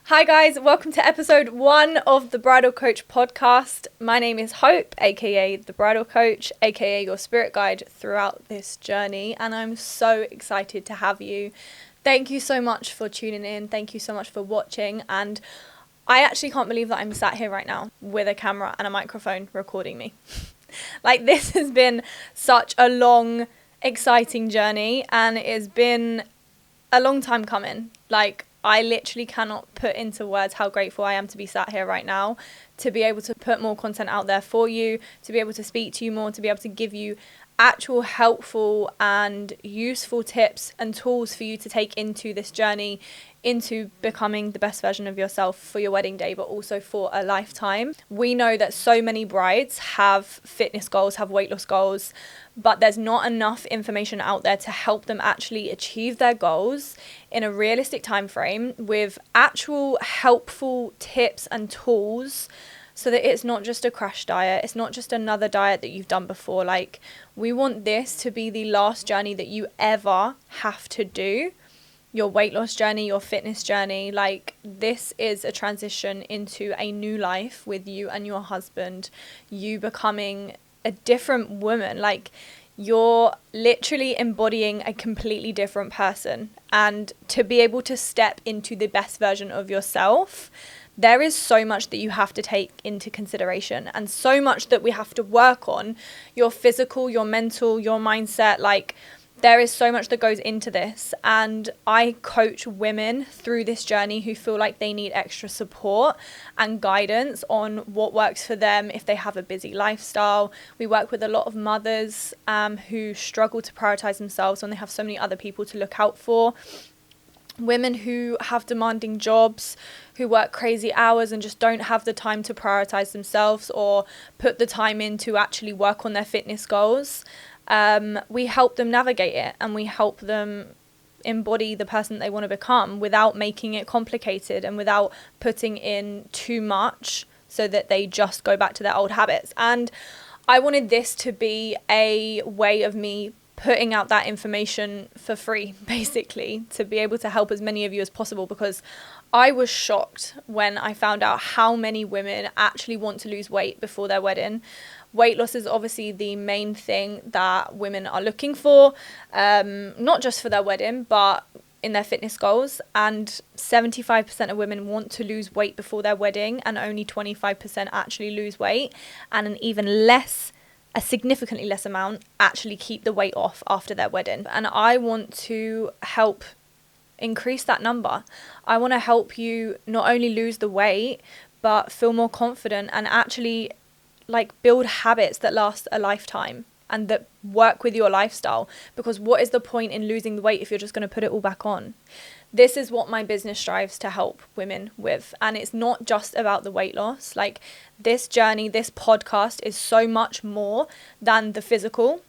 Hi guys, welcome to episode 1 of the Bridal Coach podcast. My name is Hope, aka the Bridal Coach, aka your spirit guide throughout this journey, and I'm so excited to have you. Thank you so much for tuning in. Thank you so much for watching, and I actually can't believe that I'm sat here right now with a camera and a microphone recording me. Like, this has been such a long, exciting journey, and it has been a long time coming. Like, I literally cannot put into words how grateful I am to be sat here right now, to be able to put more content out there for you, to be able to speak to you more, to be able to give you actual helpful and useful tips and tools for you to take into this journey, into becoming the best version of yourself for your wedding day, but also for a lifetime. We know that so many brides have fitness goals, have weight loss goals, but there's not enough information out there to help them actually achieve their goals in a realistic time frame with actual helpful tips and tools, so that it's not just a crash diet, it's not just another diet that you've done before. Like, we want this to be the last journey that you ever have to do. Your weight loss journey, your fitness journey. Like, this is a transition into a new life with you and your husband, you becoming a different woman. Like, you're literally embodying a completely different person, and to be able to step into the best version of yourself, there is so much that you have to take into consideration, and so much that we have to work on. Your physical, your mental, your mindset. Like, there is so much that goes into this, and I coach women through this journey who feel like they need extra support and guidance on what works for them if they have a busy lifestyle. We work with a lot of mothers who struggle to prioritize themselves when they have so many other people to look out for. Women who have demanding jobs, who work crazy hours and just don't have the time to prioritize themselves or put the time in to actually work on their fitness goals. We help them navigate it, and we help them embody the person they want to become without making it complicated and without putting in too much so that they just go back to their old habits. And I wanted this to be a way of me putting out that information for free, basically, to be able to help as many of you as possible, because I was shocked when I found out how many women actually want to lose weight before their wedding. Weight loss is obviously the main thing that women are looking for, not just for their wedding, but in their fitness goals. And 75% of women want to lose weight before their wedding, and only 25% actually lose weight, and a significantly less amount actually keep the weight off after their wedding. And I want to help increase that number. I want to help you not only lose the weight, but feel more confident and actually build habits that last a lifetime and that work with your lifestyle. Because what is the point in losing the weight if you're just going to put it all back on? This is what my business strives to help women with. And it's not just about the weight loss. Like, this journey, this podcast is so much more than the physical.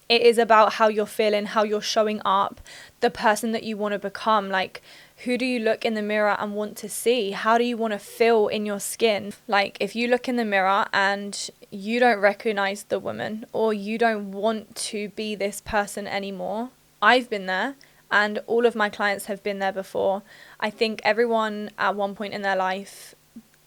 It is about how you're feeling, how you're showing up, the person that you want to become. Like, who do you look in the mirror and want to see? How do you want to feel in your skin? Like, if you look in the mirror and you don't recognize the woman, or you don't want to be this person anymore, I've been there. And all of my clients have been there before. I think everyone at one point in their life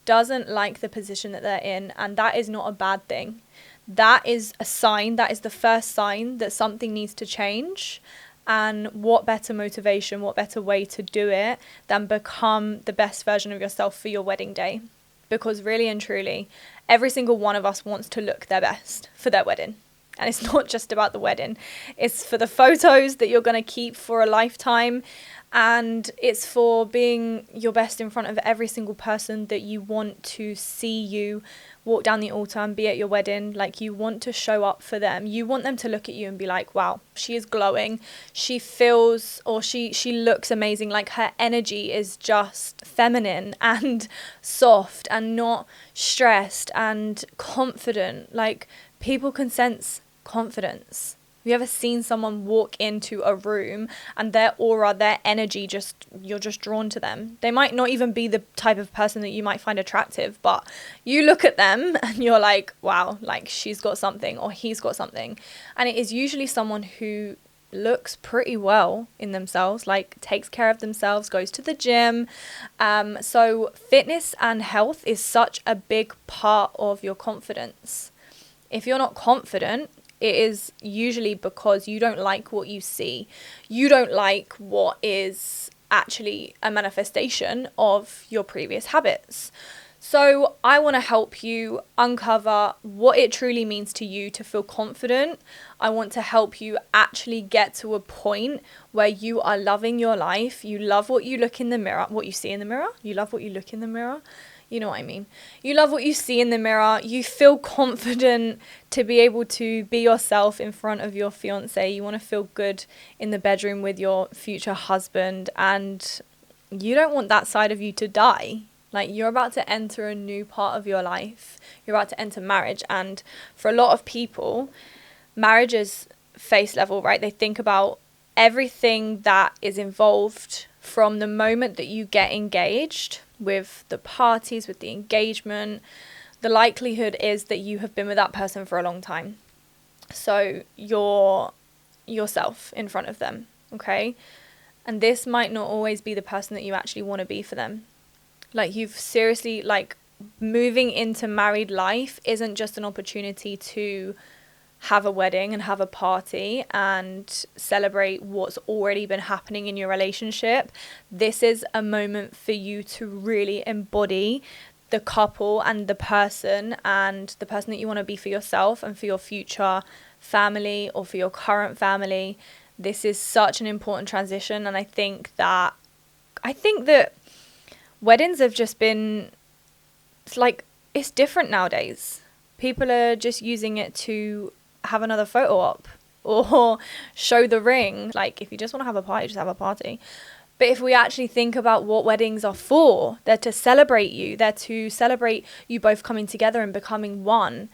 doesn't like the position that they're in, and that is not a bad thing. That is a sign, that is the first sign that something needs to change. And what better motivation, what better way to do it than become the best version of yourself for your wedding day? Because really and truly, every single one of us wants to look their best for their wedding. And it's not just about the wedding. It's for the photos that you're going to keep for a lifetime. And it's for being your best in front of every single person that you want to see you walk down the altar and be at your wedding. Like, you want to show up for them. You want them to look at you and be like, wow, she is glowing. She feels, or she looks amazing. Like, her energy is just feminine and soft and not stressed and confident. Like, people can sense confidence. Have you ever seen someone walk into a room and their aura, their energy, you're just drawn to them? They might not even be the type of person that you might find attractive, but you look at them and you're like, wow, like, she's got something or he's got something. And it is usually someone who looks pretty well in themselves, like takes care of themselves, goes to the gym. So fitness and health is such a big part of your confidence. If you're not confident, it is usually because you don't like what you see. You don't like what is actually a manifestation of your previous habits. So I want to help you uncover what it truly means to you to feel confident. I want to help you actually get to a point where you are loving your life. You love what you look in the mirror, what you see in the mirror. You love what you look in the mirror. You know what I mean? You love what you see in the mirror. You feel confident to be able to be yourself in front of your fiance. You want to feel good in the bedroom with your future husband, and you don't want that side of you to die. Like, you're about to enter a new part of your life. You're about to enter marriage. And for a lot of people, marriage is face level, right? They think about everything that is involved from the moment that you get engaged, with the parties, with the engagement. The likelihood is that you have been with that person for a long time. So you're yourself in front of them, okay? And this might not always be the person that you actually want to be for them. Like, you've seriously, like, moving into married life isn't just an opportunity to have a wedding and have a party and celebrate what's already been happening in your relationship. This is a moment for you to really embody the couple and the person that you want to be for yourself and for your future family or for your current family. This is such an important transition, and I think that weddings have just been, it's different nowadays. People are just using it to have another photo op or show the ring. Like, if you just want to have a party, just have a party. But if we actually think about what weddings are for, they're to celebrate you. They're to celebrate you both coming together and becoming one.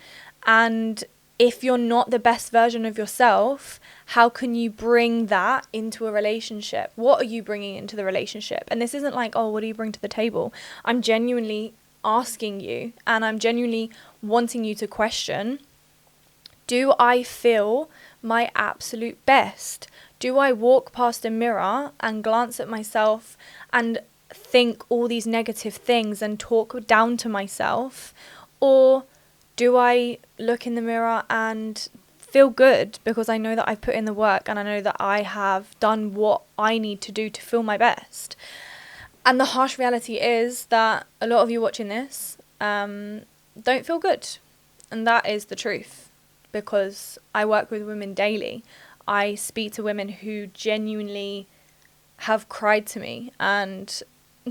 And if you're not the best version of yourself, how can you bring that into a relationship? What are you bringing into the relationship? And this isn't like, oh, what do you bring to the table? I'm genuinely asking you, and I'm genuinely wanting you to question, do I feel my absolute best? Do I walk past a mirror and glance at myself and think all these negative things and talk down to myself? Or do I look in the mirror and feel good because I know that I've put in the work and I know that I have done what I need to do to feel my best? And the harsh reality is that a lot of you watching this don't feel good. And that is the truth, because I work with women daily. I speak to women who genuinely have cried to me and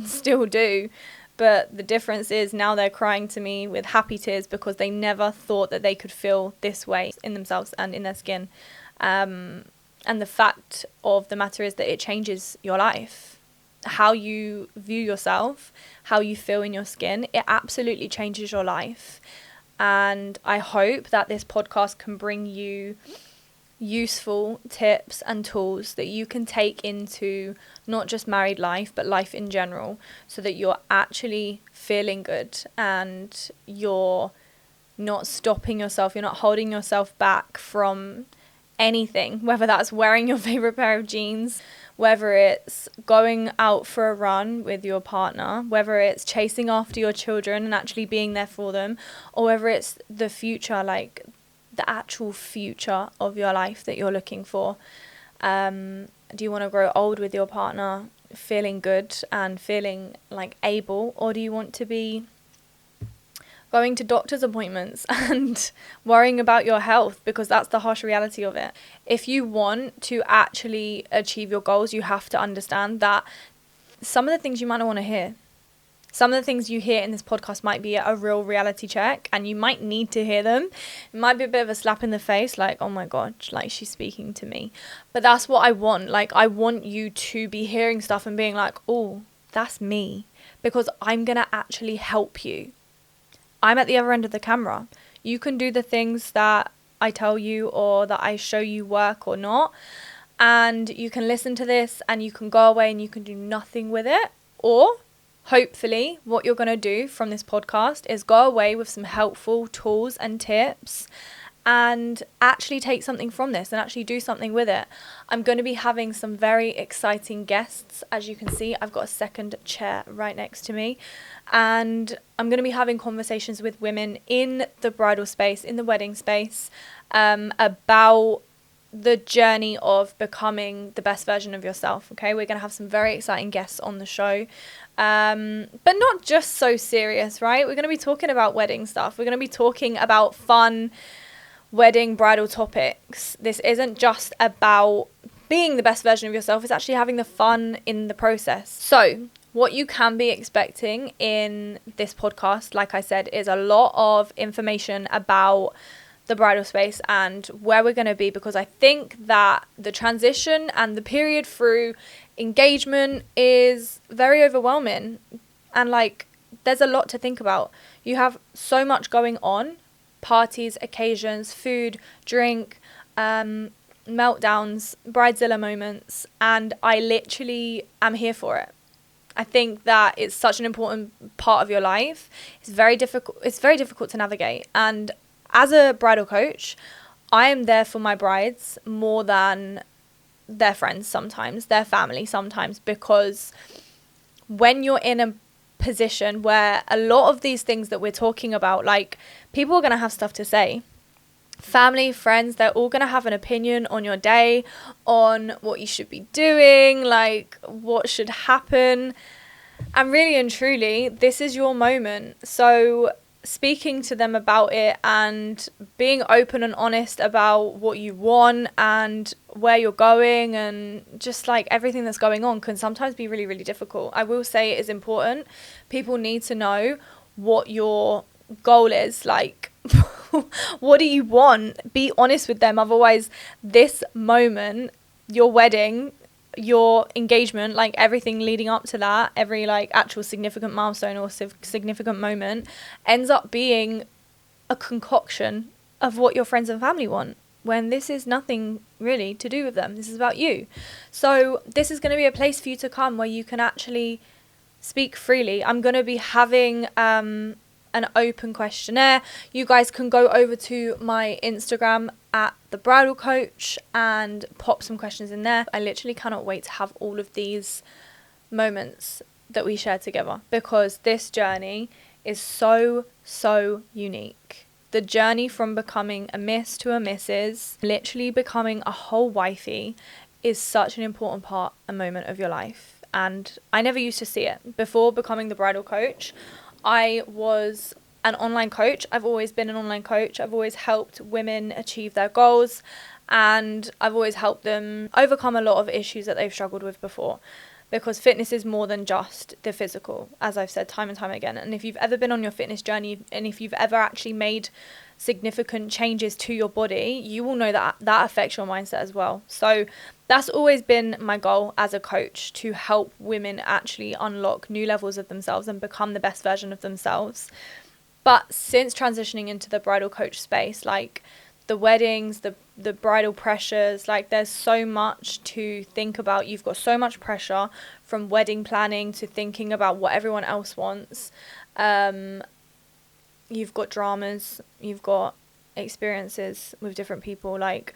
still do. But the difference is now they're crying to me with happy tears because they never thought that they could feel this way in themselves and in their skin. And the fact of the matter is that it changes your life. How you view yourself, how you feel in your skin, it absolutely changes your life. And I hope that this podcast can bring you useful tips and tools that you can take into not just married life, but life in general, so that you're actually feeling good and you're not stopping yourself, you're not holding yourself back from anything, whether that's wearing your favorite pair of jeans, whether it's going out for a run with your partner, whether it's chasing after your children and actually being there for them, or whether it's the future, like the actual future of your life that you're looking for. Do you want to grow old with your partner feeling good and feeling like able, or do you want to be going to doctor's appointments and worrying about your health, because that's the harsh reality of it? If you want to actually achieve your goals, you have to understand that some of the things you might not want to hear, some of the things you hear in this podcast might be a real reality check, and you might need to hear them. It might be a bit of a slap in the face, like, oh my God, like, she's speaking to me. But that's what I want. Like, I want you to be hearing stuff and being like, oh, that's me, because I'm going to actually help you. I'm at the other end of the camera. You can do the things that I tell you or that I show you work or not. And you can listen to this and you can go away and you can do nothing with it. Or hopefully what you're going to do from this podcast is go away with some helpful tools and tips and actually take something from this and actually do something with it. I'm going to be having some very exciting guests. As you can see, I've got a second chair right next to me, and I'm going to be having conversations with women in the bridal space, in the wedding space, about the journey of becoming the best version of yourself. Okay, we're going to have some very exciting guests on the show, but not just so serious, right? We're going to be talking about wedding stuff. We're going to be talking about fun wedding bridal topics. This isn't just about being the best version of yourself, it's actually having the fun in the process. So what you can be expecting in this podcast, like I said, is a lot of information about the bridal space and where we're going to be, because I think that the transition and the period through engagement is very overwhelming, and like there's a lot to think about. You have so much going on: parties, occasions, food, drink, meltdowns, bridezilla moments, and I literally am here for it. I think that it's such an important part of your life. It's very difficult to navigate, and as a bridal coach, I am there for my brides more than their friends sometimes, their family sometimes, because when you're in a position where a lot of these things that we're talking about, like, people are going to have stuff to say. Family, friends, they're all going to have an opinion on your day, on what you should be doing, like what should happen. And really and truly, this is your moment. So speaking to them about it and being open and honest about what you want and where you're going and just like everything that's going on can sometimes be really, really difficult. I will say it is important. People need to know what your goal is, like what do you want? Be honest with them. Otherwise, this moment, your wedding, your engagement, like everything leading up to that, every like actual significant milestone or significant moment ends up being a concoction of what your friends and family want, when this is nothing really to do with them. This is about you. So this is going to be a place for you to come where you can actually speak freely. I'm going to be having an open questionnaire. You guys can go over to my Instagram at the Bridal Coach and pop some questions in there. I literally cannot wait to have all of these moments that we share together, because this journey is so unique. The journey from becoming a miss to a missus, literally becoming a whole wifey, is such an important part, a moment of your life. And I never used to see it. Before becoming the Bridal Coach, I was an online coach. I've always been an online coach. I've always helped women achieve their goals, and I've always helped them overcome a lot of issues that they've struggled with before, because fitness is more than just the physical, as I've said time and time again. And if you've ever been on your fitness journey, and if you've ever actually made significant changes to your body, you will know that that affects your mindset as well. So that's always been my goal as a coach, to help women actually unlock new levels of themselves and become the best version of themselves. But since transitioning into the bridal coach space, like the weddings, the bridal pressures, like there's so much to think about. You've got so much pressure, from wedding planning to thinking about what everyone else wants. You've got dramas, you've got experiences with different people. Like,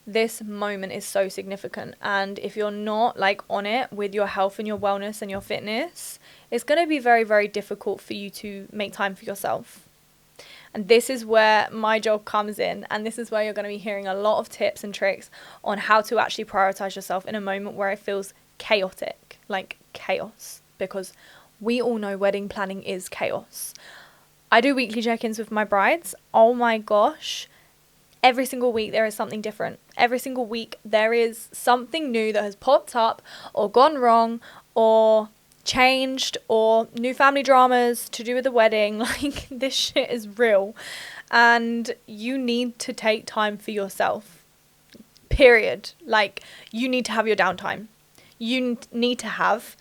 this moment is so significant, and if you're not like on it with your health and your wellness and your fitness, it's going to be very, very difficult for you to make time for yourself. And this is where my job comes in, and this is where you're going to be hearing a lot of tips and tricks on how to actually prioritize yourself in a moment where it feels chaotic, like chaos, because we all know wedding planning is chaos. I do weekly check-ins with my brides. Oh my gosh. Every single week there is something different. Every single week there is something new that has popped up or gone wrong or changed, or new family dramas to do with the wedding. Like, this shit is real, and you need to take time for yourself, period. Like, you need to have your downtime. You need to have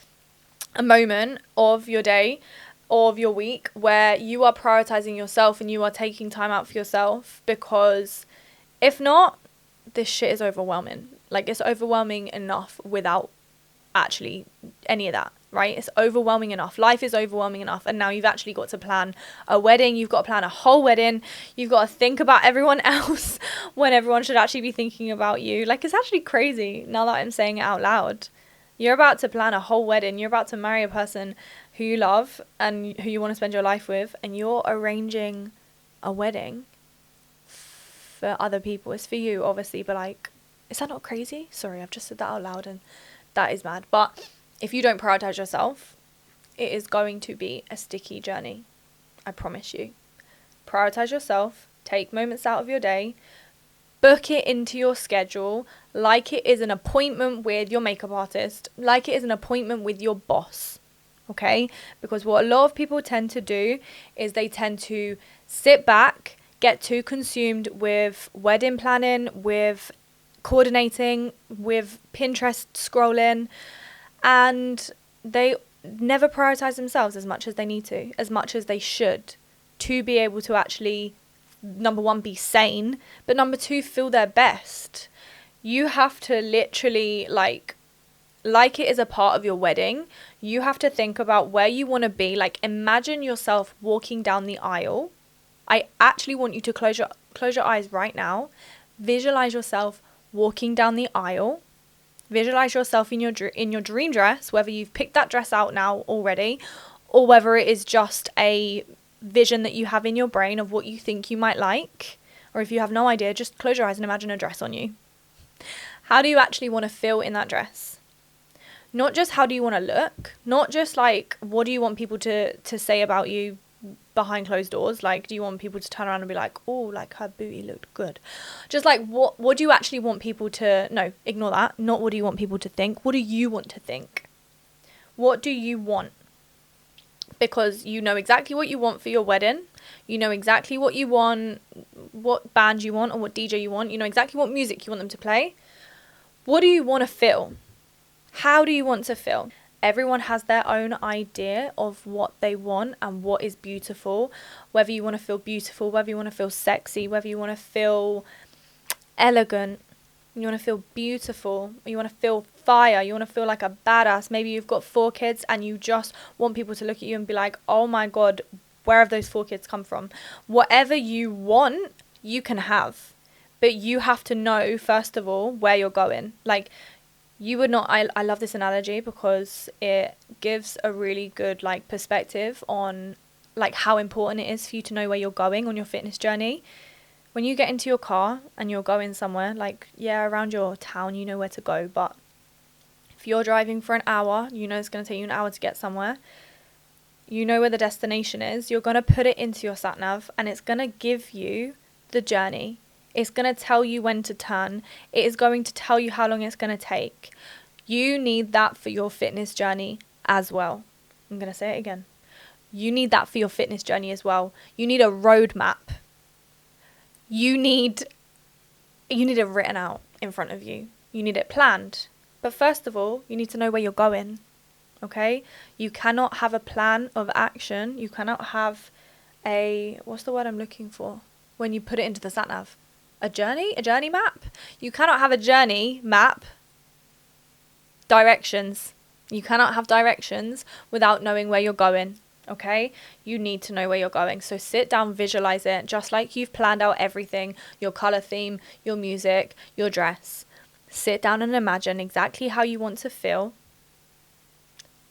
a moment of your day or of your week where you are prioritizing yourself and you are taking time out for yourself, because if not, this shit is overwhelming. Like, it's overwhelming enough without actually any of that. right? It's overwhelming enough. Life is overwhelming enough. And now you've actually got to plan a wedding. You've got to plan a whole wedding. You've got to think about everyone else when everyone should actually be thinking about you. Like, it's actually crazy now that I'm saying it out loud. You're about to plan a whole wedding. You're about to marry a person who you love and who you want to spend your life with. And you're arranging a wedding for other people. It's for you, obviously. But like, is that not crazy? Sorry, I've just said that out loud and that is mad. But if you don't prioritize yourself, it is going to be a sticky journey. I promise you. Prioritize yourself. Take moments out of your day. Book it into your schedule like it is an appointment with your makeup artist. Like it is an appointment with your boss. Okay? Because what a lot of people tend to do is they tend to sit back, get too consumed with wedding planning, with coordinating, with Pinterest scrolling, and they never prioritize themselves as much as they need to, as much as they should, to be able to actually, number one, be sane, but number two, feel their best. You have to literally, like it is a part of your wedding, you have to think about where you want to be. Like, imagine yourself walking down the aisle. I actually want you to close your eyes right now. Visualize yourself walking down the aisle. Visualize yourself in your dream dress, whether you've picked that dress out now already, or whether it is just a vision that you have in your brain of what you think you might like. Or if you have no idea, just close your eyes and imagine a dress on you. How do you actually want to feel in that dress? Not just how do you want to look, not just like what do you want people to say about you behind closed doors. Like, do you want people to turn around and be like, oh, like her booty looked good? Just like, what do you actually want people to, no, ignore that. Not what do you want people to think. What do you want to think? What do you want? Because you know exactly what you want for your wedding. You know exactly what you want, what band you want or what DJ you want. You know exactly what music you want them to play. What do you want to feel? How do you want to feel? Everyone has their own idea of what they want and what is beautiful. Whether you want to feel beautiful, whether you want to feel sexy, whether you want to feel elegant, you want to feel beautiful, you want to feel fire, you want to feel like a badass. Maybe you've got 4 kids and you just want people to look at you and be like, oh my God, where have those 4 kids come from? Whatever you want, you can have. But you have to know, first of all, where you're going. Like, you would not, I love this analogy because it gives a really good like perspective on like how important it is for you to know where you're going on your fitness journey. When you get into your car and you're going somewhere, like, yeah, around your town, you know where to go. But if you're driving for an hour, you know it's going to take you an hour to get somewhere. You know where the destination is. You're going to put it into your sat nav and it's going to give you the journey. It's going to tell you when to turn. It is going to tell you how long it's going to take. You need that for your fitness journey as well. I'm going to say it again. You need that for your fitness journey as well. You need a roadmap. You need it written out in front of you. You need it planned. But first of all, you need to know where you're going. Okay? You cannot have a plan of action. You cannot have what's the word I'm looking for? When you put it into the sat nav. A journey map. You cannot have a journey map. Directions. You cannot have directions without knowing where you're going. Okay? You need to know where you're going. So sit down, visualize it, just like you've planned out everything, your color theme, your music, your dress. Sit down and imagine exactly how you want to feel.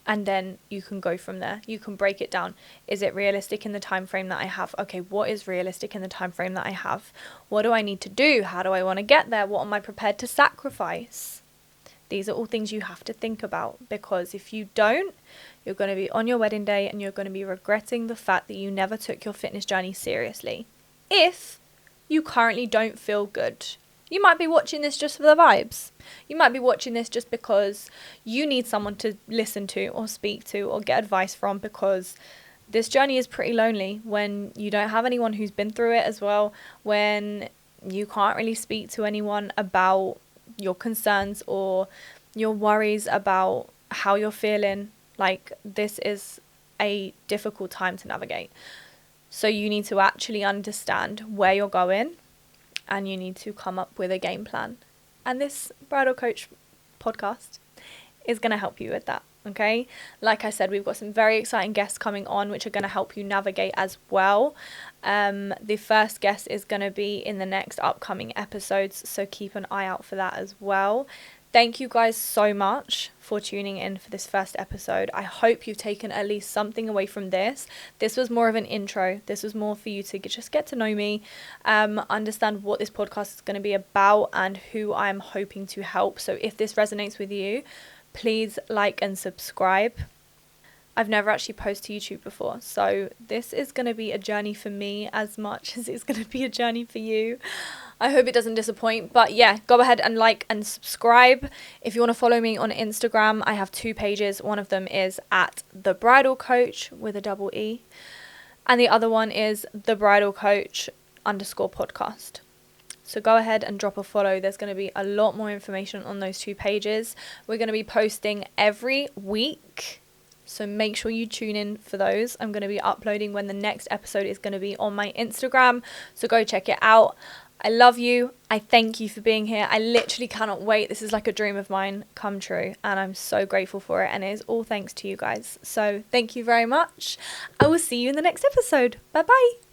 And then you can go from there. You can break it down. Is it realistic in the time frame that I have? Okay, what is realistic in the time frame that I have? What do I need to do? How do I want to get there? What am I prepared to sacrifice? These are all things you have to think about, because if you don't, you're going to be on your wedding day and you're going to be regretting the fact that you never took your fitness journey seriously. If you currently don't feel good. You might be watching this just for the vibes. You might be watching this just because you need someone to listen to or speak to or get advice from, because this journey is pretty lonely when you don't have anyone who's been through it as well, when you can't really speak to anyone about your concerns or your worries about how you're feeling. Like, this is a difficult time to navigate. So you need to actually understand where you're going. And you need to come up with a game plan. And this Bridal Coach podcast is going to help you with that. Okay, like I said, we've got some very exciting guests coming on which are going to help you navigate as well. The first guest is going to be in the next upcoming episodes, so keep an eye out for that as well. Thank you guys so much for tuning in for this first episode. I hope you've taken at least something away from this. This was more of an intro. This was more for you to just get to know me, understand what this podcast is going to be about and who I'm hoping to help. So if this resonates with you, please like and subscribe. I've never actually posted to YouTube before, so this is going to be a journey for me as much as it's going to be a journey for you. I hope it doesn't disappoint, but yeah, go ahead and like and subscribe. If you want to follow me on Instagram, I have 2 pages. One of them is at the Bridal Coach with a double E, and the other one is the Bridal Coach _podcast. So go ahead and drop a follow. There's going to be a lot more information on those 2 pages. We're going to be posting every week, so make sure you tune in for those. I'm going to be uploading when the next episode is going to be on my Instagram, so go check it out. I love you. I thank you for being here. I literally cannot wait. This is like a dream of mine come true, and I'm so grateful for it, and it is all thanks to you guys. So thank you very much. I will see you in the next episode. Bye bye.